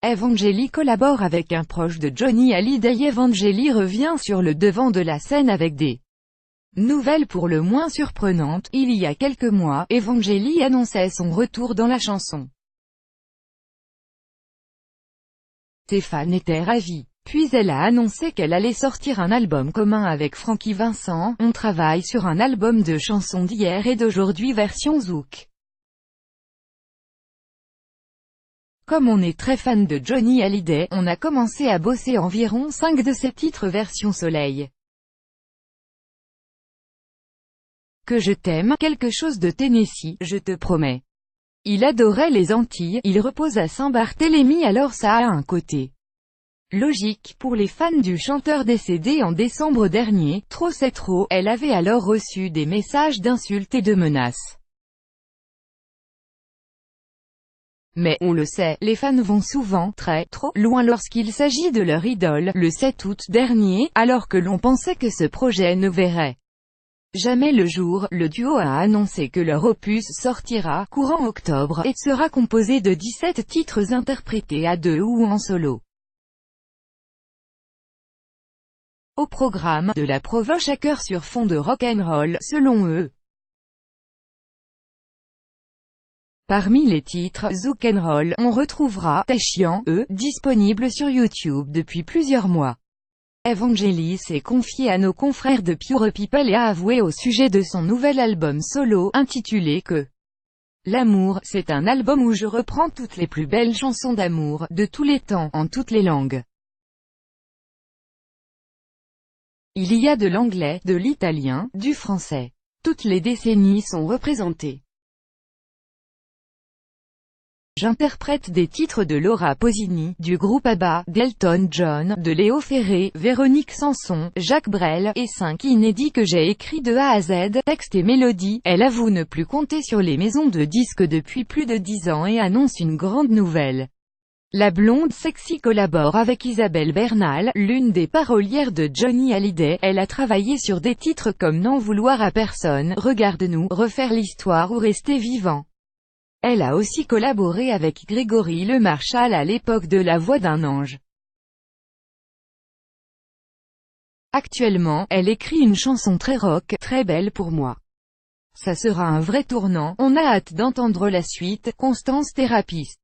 Evangélie collabore avec un proche de Johnny Hallyday. Evangélie revient sur le devant de la scène avec des nouvelles pour le moins surprenantes. Il y a quelques mois, Evangélie annonçait son retour dans la chanson. Ses fans étaient ravis. Puis elle a annoncé qu'elle allait sortir un album commun avec Francky Vincent. On travaille sur un album de chansons d'hier et d'aujourd'hui version zouk. Comme on est très fan de Johnny Hallyday, on a commencé à bosser environ 5 de ses titres version soleil. Que je t'aime, quelque chose de Tennessee, je te promets. Il adorait les Antilles, il repose à Saint-Barthélemy, alors ça a un côté logique pour les fans du chanteur décédé en décembre dernier. Trop c'est trop, elle avait alors reçu des messages d'insultes et de menaces. Mais, on le sait, les fans vont souvent trop loin lorsqu'il s'agit de leur idole. Le 7 août dernier, alors que l'on pensait que ce projet ne verrait jamais le jour, le duo a annoncé que leur opus sortira courant octobre et sera composé de 17 titres interprétés à deux ou en solo. Au programme, de la provoche à cœur sur fond de rock'n'roll, selon eux. Parmi les titres zouk 'n' roll, on retrouvera T'es chiant, disponible sur YouTube depuis plusieurs mois. Evangélie s'est confiée à nos confrères de Pure People et a avoué au sujet de son nouvel album solo, intitulé que L'amour, c'est un album où je reprends toutes les plus belles chansons d'amour, de tous les temps, en toutes les langues. Il y a de l'anglais, de l'italien, du français. Toutes les décennies sont représentées. J'interprète des titres de Laura Pausini, du groupe ABBA, d'Elton John, de Léo Ferré, Véronique Sanson, Jacques Brel, et 5 inédits que j'ai écrits de A à Z, texte et mélodie. Elle avoue ne plus compter sur les maisons de disques depuis plus de 10 ans et annonce une grande nouvelle. La blonde sexy collabore avec Isabelle Bernal, l'une des parolières de Johnny Hallyday. Elle a travaillé sur des titres comme N'en vouloir à personne, Regarde-nous, Refaire l'histoire ou Rester vivant. Elle a aussi collaboré avec Grégory Le Marchal à l'époque de La voix d'un ange. Actuellement, elle écrit une chanson très rock, très belle pour moi. Ça sera un vrai tournant, on a hâte d'entendre la suite. Constance, thérapeute.